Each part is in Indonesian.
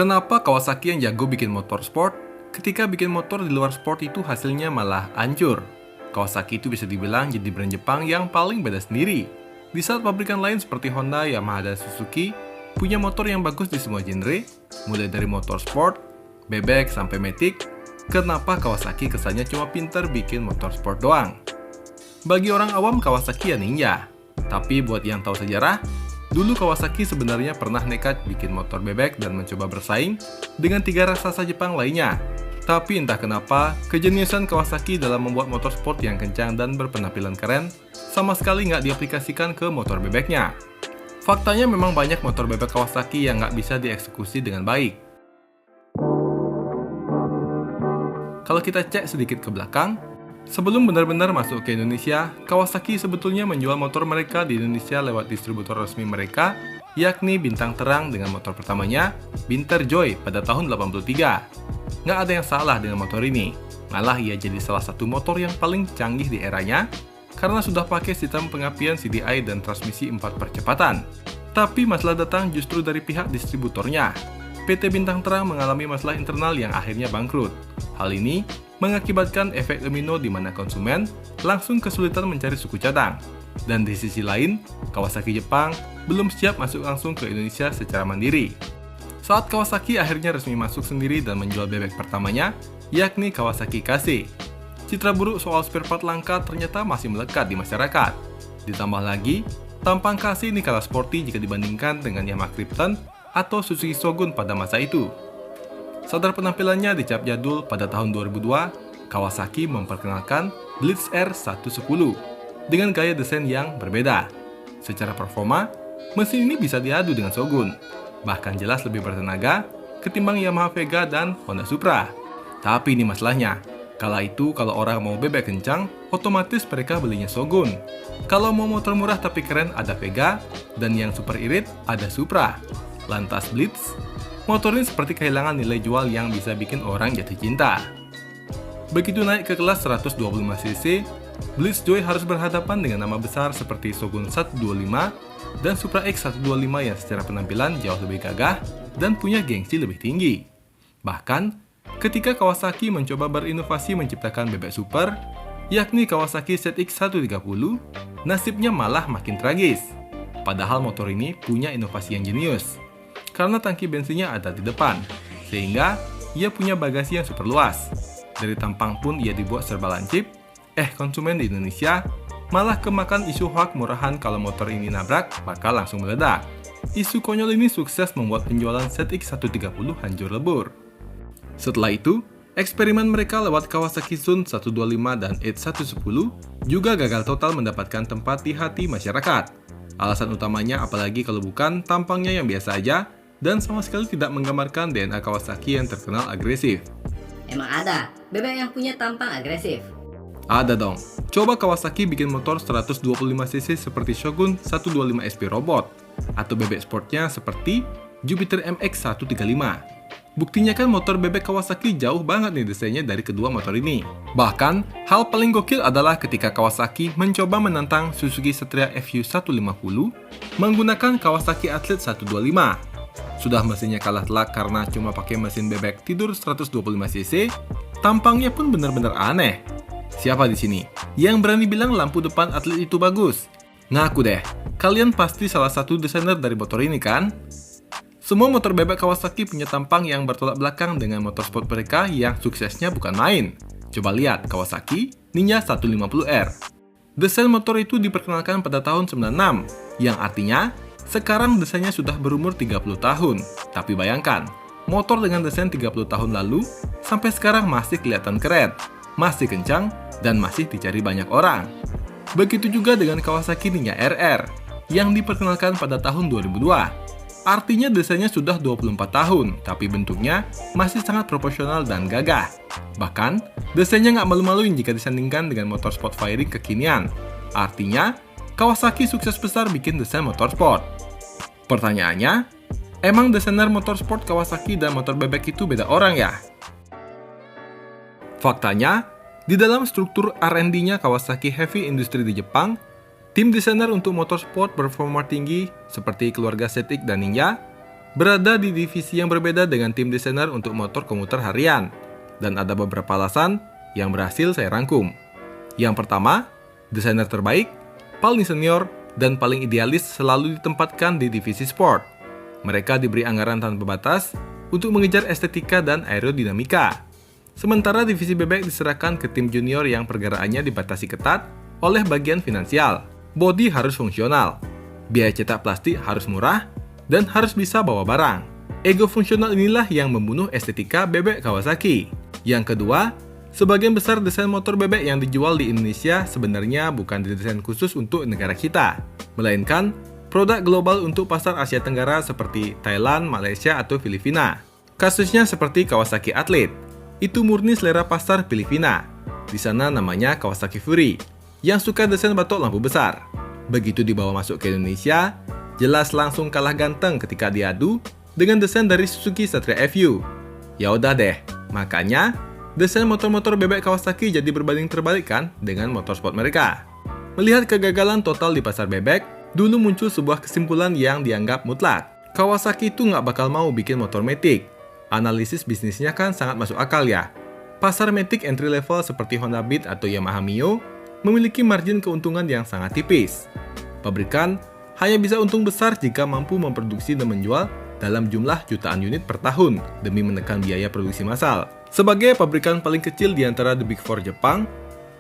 Kenapa Kawasaki yang jago bikin motor sport, ketika bikin motor di luar sport itu hasilnya malah hancur? Kawasaki itu bisa dibilang jadi brand Jepang yang paling beda sendiri. Di saat pabrikan lain seperti Honda, Yamaha, dan Suzuki punya motor yang bagus di semua genre, mulai dari motor sport, bebek, sampai matic, kenapa Kawasaki kesannya cuma pintar bikin motor sport doang? Bagi orang awam, Kawasaki ya ninja. Tapi buat yang tahu sejarah, dulu Kawasaki sebenarnya pernah nekat bikin motor bebek dan mencoba bersaing dengan 3 raksasa Jepang lainnya. Tapi entah kenapa, kejeniusan Kawasaki dalam membuat motor sport yang kencang dan berpenampilan keren sama sekali nggak diaplikasikan ke motor bebeknya. Faktanya memang banyak motor bebek Kawasaki yang nggak bisa dieksekusi dengan baik. Kalau kita cek sedikit ke belakang, sebelum benar-benar masuk ke Indonesia, Kawasaki sebetulnya menjual motor mereka di Indonesia lewat distributor resmi mereka, yakni Bintang Terang dengan motor pertamanya, Binter Joy pada tahun 83. Nggak ada yang salah dengan motor ini, malah ia jadi salah satu motor yang paling canggih di eranya, karena sudah pakai sistem pengapian CDI dan transmisi 4 percepatan. Tapi masalah datang justru dari pihak distributornya. PT Bintang Terang mengalami masalah internal yang akhirnya bangkrut. Hal ini mengakibatkan efek domino di mana konsumen langsung kesulitan mencari suku cadang. Dan di sisi lain, Kawasaki Jepang belum siap masuk langsung ke Indonesia secara mandiri. Saat Kawasaki akhirnya resmi masuk sendiri dan menjual bebek pertamanya, yakni Kawasaki KC. Citra buruk soal spare part langka ternyata masih melekat di masyarakat. Ditambah lagi, tampang KC ini kalah sporty jika dibandingkan dengan Yamaha Krypton atau Suzuki Shogun pada masa itu. Sadar penampilannya dicap jadul, pada tahun 2002, Kawasaki memperkenalkan Blitz R110 dengan gaya desain yang berbeda. Secara performa, mesin ini bisa diadu dengan Shogun, bahkan jelas lebih bertenaga ketimbang Yamaha Vega dan Honda Supra. Tapi ini masalahnya, kala itu kalau orang mau bebek kencang, otomatis mereka belinya Shogun. Kalau mau motor murah tapi keren ada Vega, dan yang super irit ada Supra. Lantas Blitz, motor ini seperti kehilangan nilai jual yang bisa bikin orang jatuh cinta. Begitu naik ke kelas 125cc, Blitz Joy harus berhadapan dengan nama besar seperti Shogun 125 dan Supra X125 yang secara penampilan jauh lebih gagah dan punya gengsi lebih tinggi. Bahkan, ketika Kawasaki mencoba berinovasi menciptakan bebek super, yakni Kawasaki ZX130, nasibnya malah makin tragis. Padahal motor ini punya inovasi yang jenius, karena tangki bensinnya ada di depan, sehingga ia punya bagasi yang super luas. Dari tampang pun ia dibuat serba lancip. Konsumen di Indonesia malah kemakan isu hoak murahan kalau motor ini nabrak bakal langsung meledak. Isu konyol ini sukses membuat penjualan ZX130 hancur lebur. Setelah itu, eksperimen mereka lewat Kawasaki Zone 125 dan H110 juga gagal total mendapatkan tempat di hati masyarakat. Alasan utamanya apalagi kalau bukan tampangnya yang biasa aja dan sama sekali tidak menggambarkan DNA Kawasaki yang terkenal agresif. Emang ada bebek yang punya tampang agresif? Ada dong. Coba Kawasaki bikin motor 125cc seperti Shogun 125 SP Robot, atau bebek sportnya seperti Jupiter MX135. Buktinya kan motor bebek Kawasaki jauh banget nih desainnya dari kedua motor ini. Bahkan, hal paling gokil adalah ketika Kawasaki mencoba menantang Suzuki Strea FU150 menggunakan Kawasaki Athlete 125. Sudah mesinnya kalah telak karena cuma pakai mesin bebek tidur 125cc, tampangnya pun benar-benar aneh. Siapa di sini yang berani bilang lampu depan Athlete itu bagus? Ngaku deh, kalian pasti salah satu desainer dari motor ini kan? Semua motor bebek Kawasaki punya tampang yang bertolak belakang dengan motor sport mereka yang suksesnya bukan main. Coba lihat Kawasaki Ninja 150R. Desain motor itu diperkenalkan pada tahun 96, yang artinya sekarang desainnya sudah berumur 30 tahun. Tapi bayangkan, motor dengan desain 30 tahun lalu sampai sekarang masih kelihatan keren, masih kencang, dan masih dicari banyak orang. Begitu juga dengan Kawasaki Ninja RR yang diperkenalkan pada tahun 2002. Artinya desainnya sudah 24 tahun, tapi bentuknya masih sangat proporsional dan gagah. Bahkan, desainnya nggak malu-maluin jika disandingkan dengan motor sport firing kekinian. Artinya, Kawasaki sukses besar bikin desain motor sport. Pertanyaannya, emang desainer motor sport Kawasaki dan motor bebek itu beda orang ya? Faktanya, di dalam struktur R&D-nya Kawasaki Heavy Industry di Jepang, tim desainer untuk motorsport performa tinggi seperti keluarga ZX dan Ninja berada di divisi yang berbeda dengan tim desainer untuk motor komuter harian. Dan ada beberapa alasan yang berhasil saya rangkum. Yang pertama, desainer terbaik, paling senior, dan paling idealis selalu ditempatkan di divisi sport. Mereka diberi anggaran tanpa batas untuk mengejar estetika dan aerodinamika. Sementara divisi bebek diserahkan ke tim junior yang pergerakannya dibatasi ketat oleh bagian finansial. Bodi harus fungsional, biaya cetak plastik harus murah, dan harus bisa bawa barang. Ego fungsional inilah yang membunuh estetika bebek Kawasaki. Yang kedua, sebagian besar desain motor bebek yang dijual di Indonesia sebenarnya bukan didesain khusus untuk negara kita, melainkan produk global untuk pasar Asia Tenggara seperti Thailand, Malaysia, atau Filipina. Kasusnya seperti Kawasaki Athlete, itu murni selera pasar Filipina. Di sana namanya Kawasaki Fury, yang suka desain batok lampu besar. Begitu dibawa masuk ke Indonesia, jelas langsung kalah ganteng ketika diadu dengan desain dari Suzuki Satria FU. Ya udah deh, makanya desain motor-motor bebek Kawasaki jadi berbanding terbalik kan dengan motorsport mereka. Melihat kegagalan total di pasar bebek, dulu muncul sebuah kesimpulan yang dianggap mutlak. Kawasaki itu nggak bakal mau bikin motor matic. Analisis bisnisnya kan sangat masuk akal ya. Pasar matic entry level seperti Honda Beat atau Yamaha Mio memiliki margin keuntungan yang sangat tipis. Pabrikan hanya bisa untung besar jika mampu memproduksi dan menjual dalam jumlah jutaan unit per tahun demi menekan biaya produksi massal. Sebagai pabrikan paling kecil di antara The Big Four Jepang,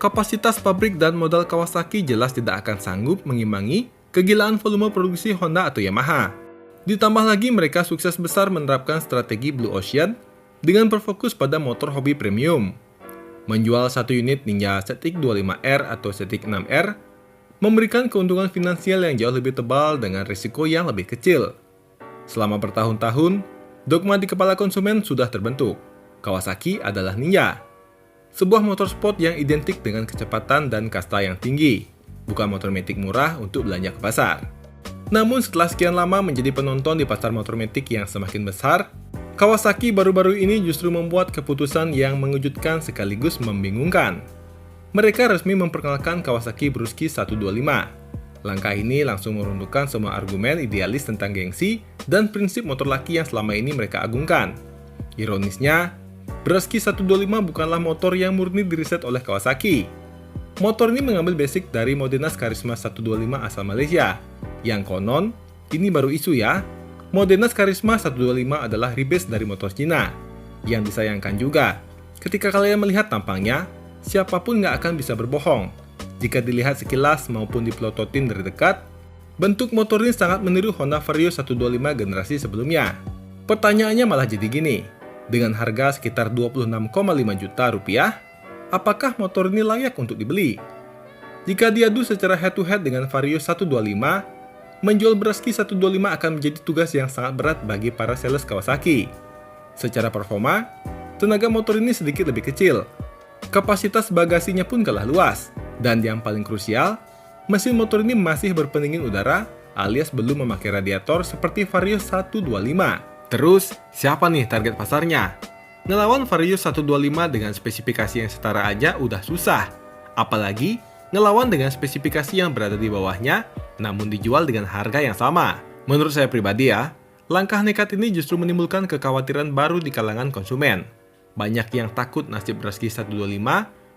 kapasitas pabrik dan modal Kawasaki jelas tidak akan sanggup mengimbangi kegilaan volume produksi Honda atau Yamaha. Ditambah lagi mereka sukses besar menerapkan strategi Blue Ocean dengan berfokus pada motor hobi premium. Menjual satu unit Ninja Zetik 25R atau Zetik 6R memberikan keuntungan finansial yang jauh lebih tebal dengan risiko yang lebih kecil. Selama bertahun-tahun, dogma di kepala konsumen sudah terbentuk. Kawasaki adalah Ninja, sebuah motor sport yang identik dengan kecepatan dan kasta yang tinggi, bukan motor matic murah untuk belanja ke pasar. Namun setelah sekian lama menjadi penonton di pasar motor matic yang semakin besar, Kawasaki baru-baru ini justru membuat keputusan yang mengejutkan sekaligus membingungkan. Mereka resmi memperkenalkan Kawasaki Brusky 125. Langkah ini langsung meruntuhkan semua argumen idealis tentang gengsi dan prinsip motor laki yang selama ini mereka agungkan. Ironisnya, Brusky 125 bukanlah motor yang murni diriset oleh Kawasaki. Motor ini mengambil basic dari Modenas Karisma 125 asal Malaysia, yang konon, ini baru isu ya, Modenas Karisma 125 adalah rebase dari motor Cina. Yang disayangkan juga, ketika kalian melihat tampangnya, siapapun nggak akan bisa berbohong. Jika dilihat sekilas maupun dipelototin dari dekat, bentuk motor ini sangat meniru Honda Vario 125 generasi sebelumnya. Pertanyaannya malah jadi gini, dengan harga sekitar 26,5 juta rupiah, apakah motor ini layak untuk dibeli? Jika diadu secara head-to-head dengan Vario 125, menjual Brusky 125 akan menjadi tugas yang sangat berat bagi para sales Kawasaki. Secara performa, tenaga motor ini sedikit lebih kecil. Kapasitas bagasinya pun kalah luas. Dan yang paling krusial, mesin motor ini masih berpendingin udara alias belum memakai radiator seperti Vario 125. Terus, siapa nih target pasarnya? Ngelawan Vario 125 dengan spesifikasi yang setara aja udah susah. Apalagi ngelawan dengan spesifikasi yang berada di bawahnya, namun dijual dengan harga yang sama. Menurut saya pribadi ya, langkah nekat ini justru menimbulkan kekhawatiran baru di kalangan konsumen. Banyak yang takut nasib Brusky 125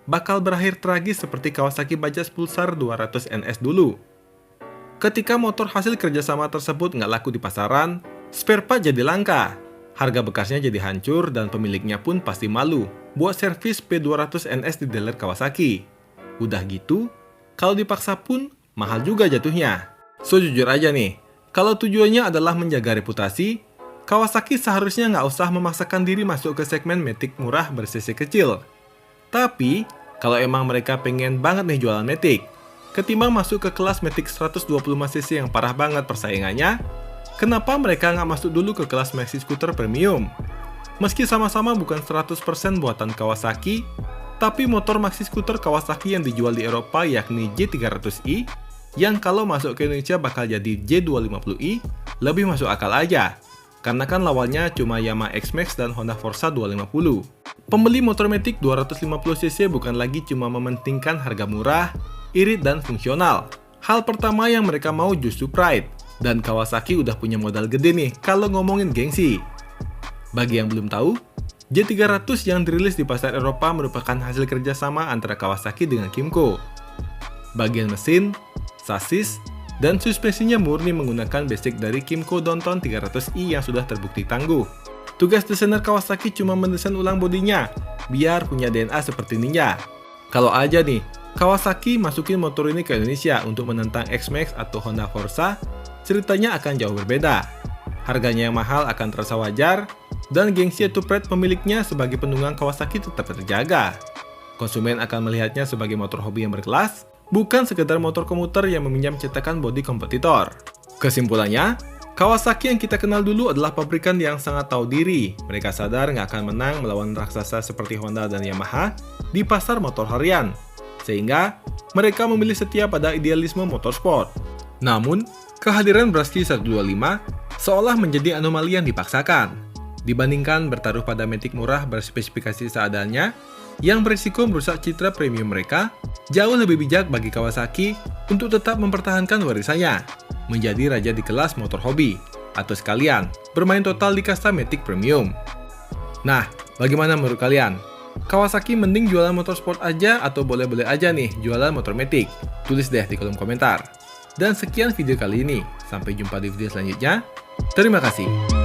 bakal berakhir tragis seperti Kawasaki Bajaj Pulsar 200 NS dulu. Ketika motor hasil kerjasama tersebut nggak laku di pasaran, spare part jadi langka. Harga bekasnya jadi hancur dan pemiliknya pun pasti malu buat servis P200 NS di dealer Kawasaki. Udah gitu, kalau dipaksa pun mahal juga jatuhnya. So jujur aja nih, kalau tujuannya adalah menjaga reputasi, Kawasaki seharusnya nggak usah memaksakan diri masuk ke segmen matic murah ber-cc kecil. Tapi, kalau emang mereka pengen banget nih jualan matic, ketimbang masuk ke kelas matic 125cc yang parah banget persaingannya, kenapa mereka nggak masuk dulu ke kelas maxi scooter premium? Meski sama-sama bukan 100% buatan Kawasaki, tapi motor maxi scooter Kawasaki yang dijual di Eropa yakni J300i, yang kalau masuk ke Indonesia bakal jadi J250i, lebih masuk akal aja. Karena kan lawannya cuma Yamaha X-Max dan Honda Forza 250. Pembeli motor matic 250cc bukan lagi cuma mementingkan harga murah, irit dan fungsional. Hal pertama yang mereka mau justru pride. Dan Kawasaki udah punya modal gede nih kalau ngomongin gengsi. Bagi yang belum tahu, J300 yang dirilis di pasar Eropa merupakan hasil kerjasama antara Kawasaki dengan Kymco. Bagian mesin, sasis, dan suspensinya murni menggunakan basic dari Kymco Donton 300i yang sudah terbukti tangguh. Tugas desainer Kawasaki cuma mendesain ulang bodinya, biar punya DNA seperti Ninja. Kalau aja nih, Kawasaki masukin motor ini ke Indonesia untuk menentang X-Max atau Honda Forza, ceritanya akan jauh berbeda. Harganya yang mahal akan terasa wajar, dan gengsi atau pride pemiliknya sebagai penunggang Kawasaki tetap terjaga. Konsumen akan melihatnya sebagai motor hobi yang berkelas, bukan sekedar motor komuter yang meminjam cetakan bodi kompetitor. Kesimpulannya, Kawasaki yang kita kenal dulu adalah pabrikan yang sangat tahu diri. Mereka sadar nggak akan menang melawan raksasa seperti Honda dan Yamaha di pasar motor harian, sehingga mereka memilih setia pada idealisme motorsport. Namun, kehadiran Brusky 125 seolah menjadi anomali yang dipaksakan. Dibandingkan bertaruh pada Matic murah berspesifikasi seadanya, yang berisiko merusak citra premium mereka, jauh lebih bijak bagi Kawasaki untuk tetap mempertahankan warisannya, menjadi raja di kelas motor hobi, atau sekalian, bermain total di kasta Matic Premium. Nah, bagaimana menurut kalian? Kawasaki mending jualan motor sport aja atau boleh-boleh aja nih jualan motor Matic? Tulis deh di kolom komentar. Dan sekian video kali ini, sampai jumpa di video selanjutnya. Terima kasih.